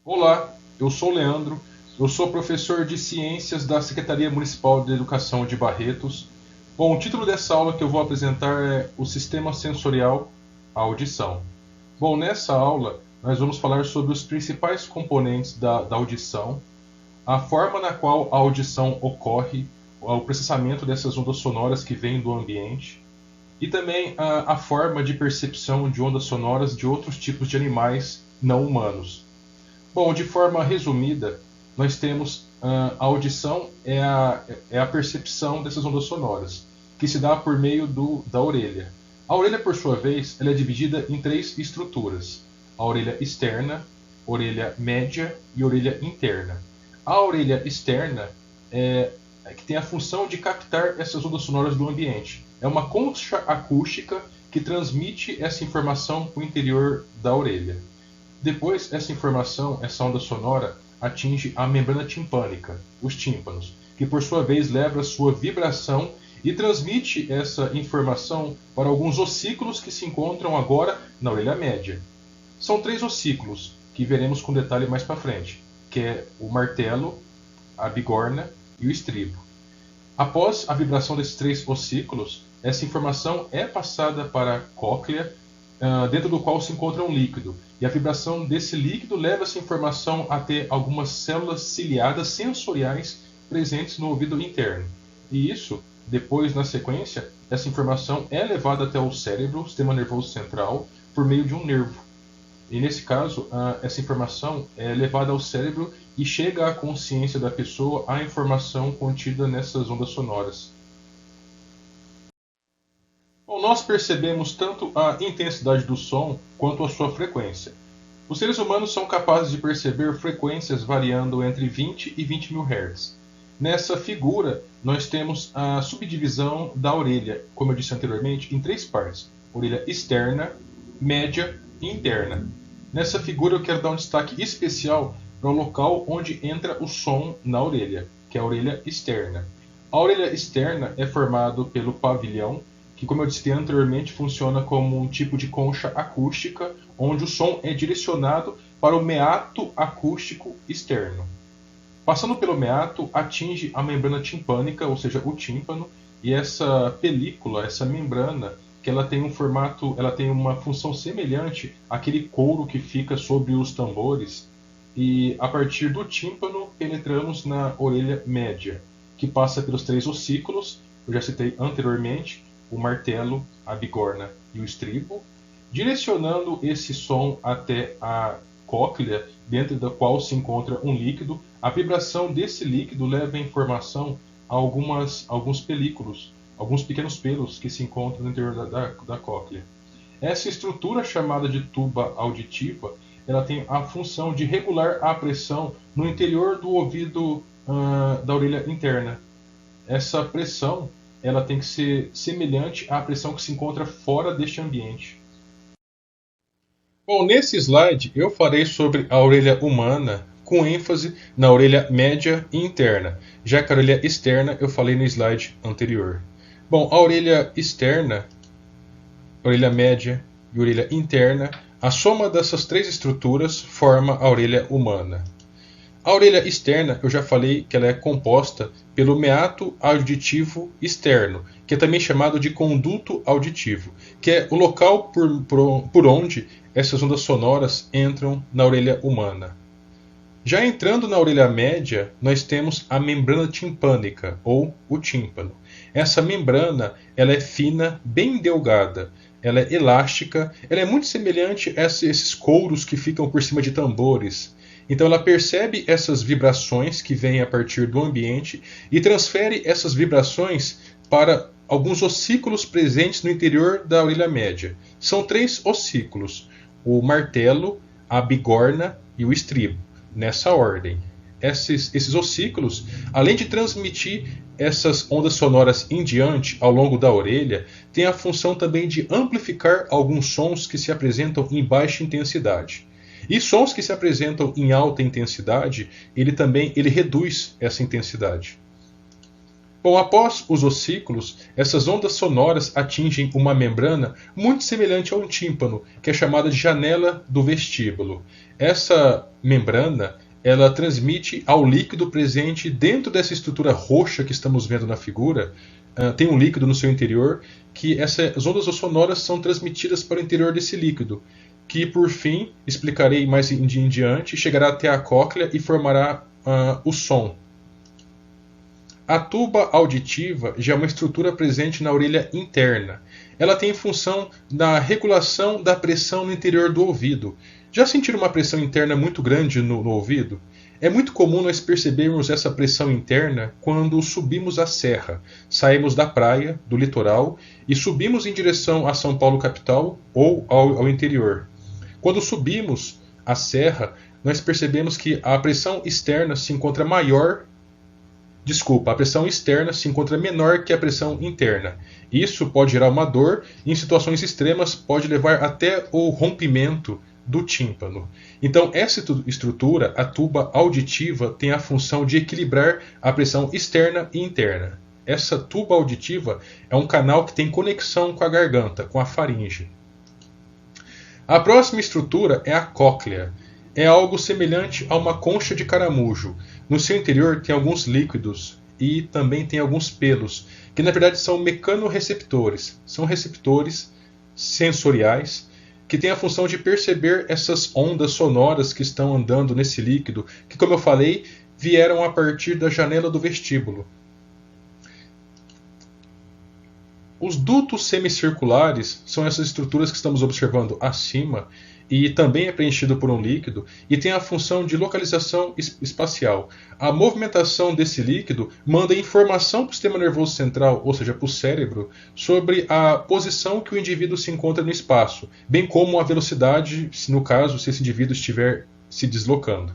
Olá, eu sou o Leandro, eu sou professor de Ciências da Secretaria Municipal de Educação de Barretos. Bom, o título dessa aula que eu vou apresentar é o Sistema Sensorial, a Audição. Bom, nessa aula nós vamos falar sobre os principais componentes da audição, a forma na qual a audição ocorre, o processamento dessas ondas sonoras que vêm do ambiente, e também a forma de percepção de ondas sonoras de outros tipos de animais não humanos. Bom, de forma resumida, nós temos a audição é a percepção dessas ondas sonoras, que se dá por meio da orelha. A orelha, por sua vez, ela é dividida em três estruturas: a orelha externa, orelha média e orelha interna. A orelha externa é que tem a função de captar essas ondas sonoras do ambiente. É uma concha acústica que transmite essa informação para o interior da orelha. Depois, essa informação, essa onda sonora, atinge a membrana timpânica, os tímpanos, que por sua vez leva a sua vibração e transmite essa informação para alguns ossículos que se encontram agora na orelha média. São três ossículos, que veremos com detalhe mais para frente, que é o martelo, a bigorna e o estribo. Após a vibração desses três ossículos, essa informação é passada para a cóclea, dentro do qual se encontra um líquido. E a vibração desse líquido leva essa informação até algumas células ciliadas sensoriais presentes no ouvido interno. E isso, depois, na sequência, essa informação é levada até o cérebro, o sistema nervoso central, por meio de um nervo. E nesse caso, essa informação é levada ao cérebro e chega à consciência da pessoa a informação contida nessas ondas sonoras. Bom, nós percebemos tanto a intensidade do som quanto a sua frequência. Os seres humanos são capazes de perceber frequências variando entre 20 e 20 mil Hz. Nessa figura, nós temos a subdivisão da orelha, como eu disse anteriormente, em três partes: orelha externa, média e interna. Nessa figura eu quero dar um destaque especial para o local onde entra o som na orelha, que é a orelha externa. A orelha externa é formada pelo pavilhão, que, como eu disse anteriormente, funciona como um tipo de concha acústica, onde o som é direcionado para o meato acústico externo. Passando pelo meato, atinge a membrana timpânica, ou seja, o tímpano, e essa película, essa membrana, que ela tem um formato, ela tem uma função semelhante àquele couro que fica sobre os tambores, e a partir do tímpano penetramos na orelha média, que passa pelos três ossículos, eu já citei anteriormente, o martelo, a bigorna e o estribo, direcionando esse som até a cóclea, dentro da qual se encontra um líquido. A vibração desse líquido leva a informação a alguns películos, alguns pequenos pelos que se encontram no interior da cóclea. Essa estrutura chamada de tuba auditiva, ela tem a função de regular a pressão no interior do ouvido da orelha interna. Essa pressão ela tem que ser semelhante à pressão que se encontra fora deste ambiente. Bom, nesse slide eu farei sobre a orelha humana, com ênfase na orelha média e interna, já que a orelha externa eu falei no slide anterior. Bom, a orelha externa, orelha média e orelha interna, a soma dessas três estruturas forma a orelha humana. A orelha externa, eu já falei que ela é composta pelo meato auditivo externo, que é também chamado de conduto auditivo, que é o local por onde essas ondas sonoras entram na orelha humana. Já entrando na orelha média, nós temos a membrana timpânica, ou o tímpano. Essa membrana ela é fina, bem delgada, ela é elástica, ela é muito semelhante a esses couros que ficam por cima de tambores. Então ela percebe essas vibrações que vêm a partir do ambiente e transfere essas vibrações para alguns ossículos presentes no interior da orelha média. São três ossículos: o martelo, a bigorna e o estribo, nessa ordem. Esses ossículos, além de transmitir essas ondas sonoras em diante ao longo da orelha, têm a função também de amplificar alguns sons que se apresentam em baixa intensidade. E sons que se apresentam em alta intensidade, ele reduz essa intensidade. Bom, após os ossículos, essas ondas sonoras atingem uma membrana muito semelhante a um tímpano, que é chamada de janela do vestíbulo. Essa membrana, ela transmite ao líquido presente dentro dessa estrutura roxa que estamos vendo na figura. Tem um líquido no seu interior, que essas ondas sonoras são transmitidas para o interior desse líquido, que por fim, explicarei mais em diante, chegará até a cóclea e formará o som. A tuba auditiva já é uma estrutura presente na orelha interna. Ela tem função da regulação da pressão no interior do ouvido. Já sentiram uma pressão interna muito grande no ouvido? É muito comum nós percebermos essa pressão interna quando subimos a serra. Saímos da praia, do litoral, e subimos em direção a São Paulo capital ou ao interior. Quando subimos a serra, nós percebemos que a pressão externa se encontra a pressão externa se encontra menor que a pressão interna. Isso pode gerar uma dor e, em situações extremas, pode levar até o rompimento do tímpano. Então, essa estrutura, a tuba auditiva, tem a função de equilibrar a pressão externa e interna. Essa tuba auditiva é um canal que tem conexão com a garganta, com a faringe. A próxima estrutura é a cóclea. É algo semelhante a uma concha de caramujo. No seu interior tem alguns líquidos e também tem alguns pelos, que na verdade são mecanorreceptores. São receptores sensoriais que têm a função de perceber essas ondas sonoras que estão andando nesse líquido, que, como eu falei, vieram a partir da janela do vestíbulo. Os dutos semicirculares são essas estruturas que estamos observando acima, e também é preenchido por um líquido e tem a função de localização espacial. A movimentação desse líquido manda informação para o sistema nervoso central, ou seja, para o cérebro, sobre a posição que o indivíduo se encontra no espaço, bem como a velocidade, no caso, se esse indivíduo estiver se deslocando.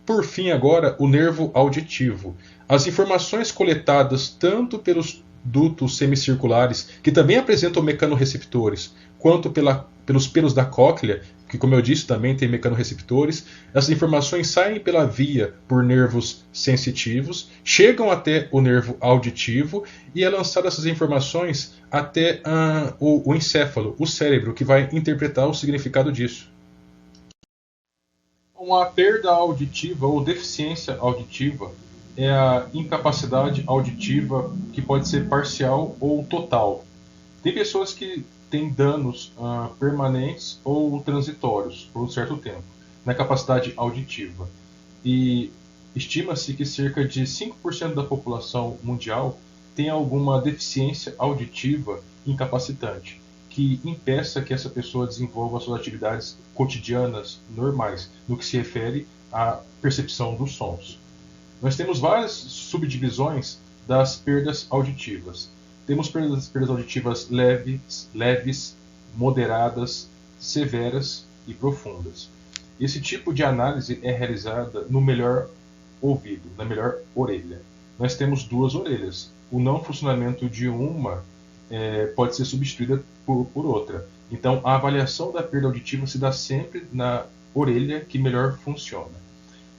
Por fim, agora, o nervo auditivo. As informações coletadas tanto pelos dutos semicirculares, que também apresentam mecanorreceptores, quanto pelos pelos da cóclea, que, como eu disse, também tem mecanorreceptores. Essas informações saem pela via por nervos sensitivos, chegam até o nervo auditivo e é lançada essas informações até o encéfalo, o cérebro, que vai interpretar o significado disso. Uma perda auditiva ou deficiência auditiva é a incapacidade auditiva que pode ser parcial ou total. Tem pessoas que têm danos permanentes ou transitórios por um certo tempo na capacidade auditiva. E estima-se que cerca de 5% da população mundial tem alguma deficiência auditiva incapacitante, que impeça que essa pessoa desenvolva suas atividades cotidianas normais, no que se refere à percepção dos sons. Nós temos várias subdivisões das perdas auditivas. Temos perdas auditivas leves, moderadas, severas e profundas. Esse tipo de análise é realizada no melhor ouvido, na melhor orelha. Nós temos duas orelhas. O não funcionamento de uma pode ser substituída por outra. Então, a avaliação da perda auditiva se dá sempre na orelha que melhor funciona.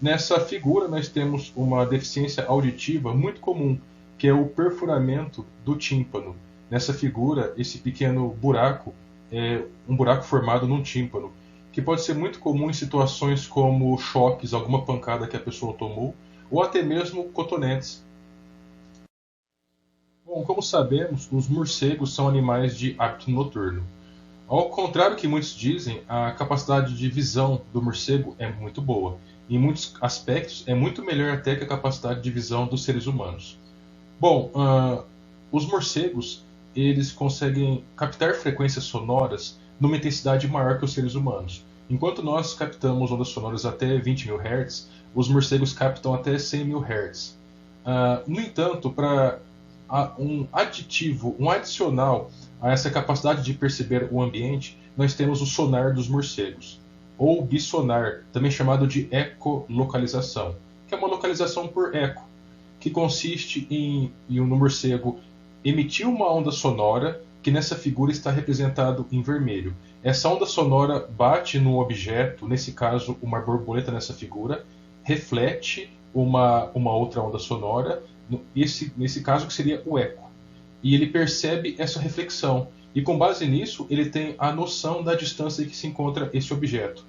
Nessa figura, nós temos uma deficiência auditiva muito comum, que é o perfuramento do tímpano. Nessa figura, esse pequeno buraco é um buraco formado num tímpano, que pode ser muito comum em situações como choques, alguma pancada que a pessoa tomou, ou até mesmo cotonetes. Bom, como sabemos, os morcegos são animais de hábito noturno. Ao contrário do que muitos dizem, a capacidade de visão do morcego é muito boa. Em muitos aspectos, é muito melhor até que a capacidade de visão dos seres humanos. Bom, os morcegos eles conseguem captar frequências sonoras numa intensidade maior que os seres humanos. Enquanto nós captamos ondas sonoras até 20 mil Hz, os morcegos captam até 100 mil Hz. No entanto, para um adicional a essa capacidade de perceber o ambiente, nós temos o sonar dos morcegos, ou bissonar, também chamado de ecolocalização, que é uma localização por eco, que consiste no morcego emitir uma onda sonora, que nessa figura está representado em vermelho. Essa onda sonora bate no objeto, nesse caso uma borboleta nessa figura, reflete uma outra onda sonora, nesse caso que seria o eco. E ele percebe essa reflexão. E com base nisso, ele tem a noção da distância em que se encontra esse objeto.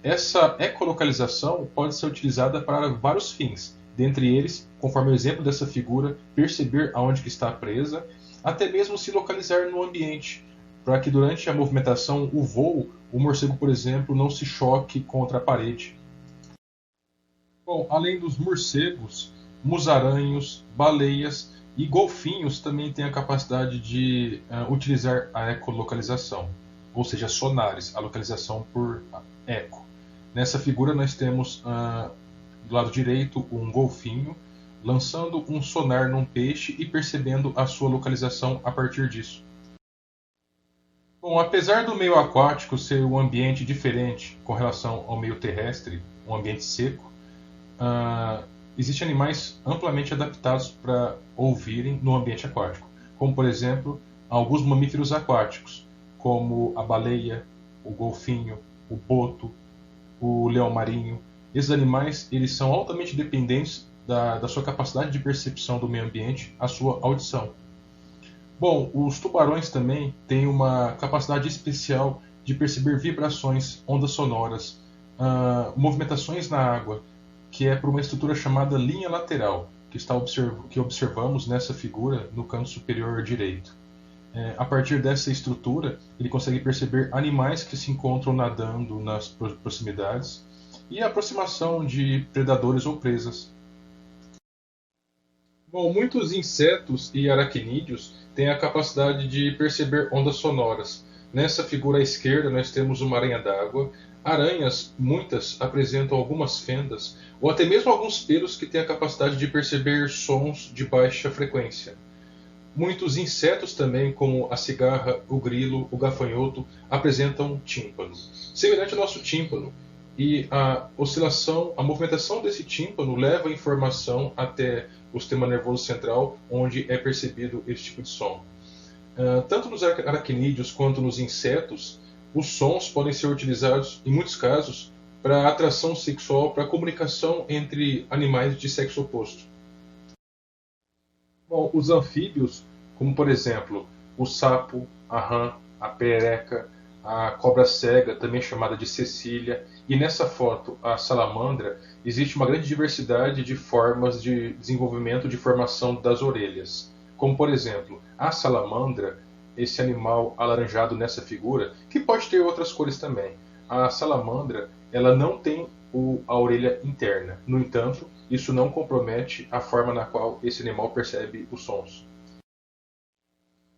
Essa ecolocalização pode ser utilizada para vários fins, dentre eles, conforme o exemplo dessa figura, perceber aonde que está presa, até mesmo se localizar no ambiente, para que durante a movimentação, o voo, o morcego, por exemplo, não se choque contra a parede. Bom, além dos morcegos, musaranhos, baleias e golfinhos também têm a capacidade de utilizar a ecolocalização, ou seja, sonares, a localização por eco. Nessa figura nós temos do lado direito um golfinho lançando um sonar num peixe e percebendo a sua localização a partir disso. Bom, apesar do meio aquático ser um ambiente diferente com relação ao meio terrestre, um ambiente seco, existem animais amplamente adaptados para ouvirem no ambiente aquático, como por exemplo alguns mamíferos aquáticos, como a baleia, o golfinho, o boto, o leão marinho. Esses animais eles são altamente dependentes da sua capacidade de percepção do meio ambiente, a sua audição. Bom, os tubarões também têm uma capacidade especial de perceber vibrações, ondas sonoras, movimentações na água, que é por uma estrutura chamada linha lateral, que observamos nessa figura no canto superior direito. A partir dessa estrutura, ele consegue perceber animais que se encontram nadando nas proximidades e a aproximação de predadores ou presas. Bom, muitos insetos e aracnídeos têm a capacidade de perceber ondas sonoras. Nessa figura à esquerda, nós temos uma aranha d'água. Aranhas, muitas, apresentam algumas fendas ou até mesmo alguns pelos que têm a capacidade de perceber sons de baixa frequência. Muitos insetos também, como a cigarra, o grilo, o gafanhoto, apresentam tímpano, semelhante ao nosso tímpano. E a oscilação, a movimentação desse tímpano leva a informação até o sistema nervoso central, onde é percebido esse tipo de som. Tanto nos aracnídeos quanto nos insetos, os sons podem ser utilizados, em muitos casos, para atração sexual, para comunicação entre animais de sexo oposto. Bom, os anfíbios, como por exemplo o sapo, a rã, a perereca, a cobra cega, também chamada de cecília, e nessa foto a salamandra, existe uma grande diversidade de formas de desenvolvimento de formação das orelhas. Como por exemplo, a salamandra, esse animal alaranjado nessa figura, que pode ter outras cores também. A salamandra, ela não tem a orelha interna. No entanto, isso não compromete a forma na qual esse animal percebe os sons.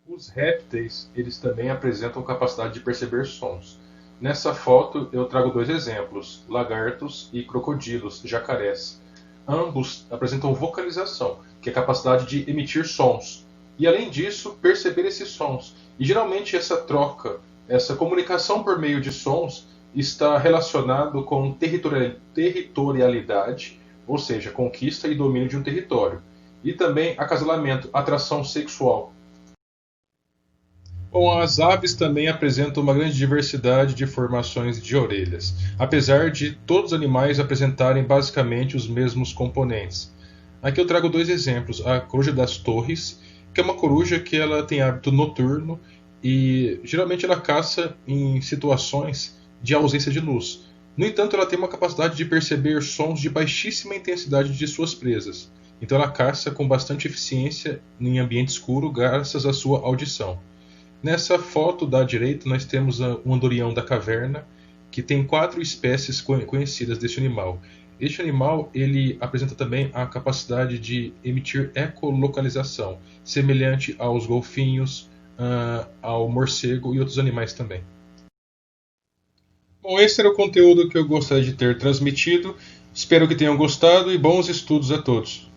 Os répteis, eles também apresentam capacidade de perceber sons. Nessa foto eu trago dois exemplos, lagartos e crocodilos, jacarés. Ambos apresentam vocalização, que é a capacidade de emitir sons. E além disso, perceber esses sons. E geralmente essa troca, essa comunicação por meio de sons, está relacionado com territorialidade, ou seja, conquista e domínio de um território. E também acasalamento, atração sexual. Bom, as aves também apresentam uma grande diversidade de formações de orelhas, apesar de todos os animais apresentarem basicamente os mesmos componentes. Aqui eu trago dois exemplos, a coruja das torres, que é uma coruja que ela tem hábito noturno e geralmente ela caça em situações de ausência de luz. No entanto, ela tem uma capacidade de perceber sons de baixíssima intensidade de suas presas. Então ela caça com bastante eficiência em ambiente escuro graças à sua audição. Nessa foto da direita nós temos um andorião da caverna, que tem 4 espécies conhecidas deste animal. Este animal ele apresenta também a capacidade de emitir ecolocalização, semelhante aos golfinhos, ao morcego e outros animais também. Bom, esse era o conteúdo que eu gostaria de ter transmitido. Espero que tenham gostado e bons estudos a todos.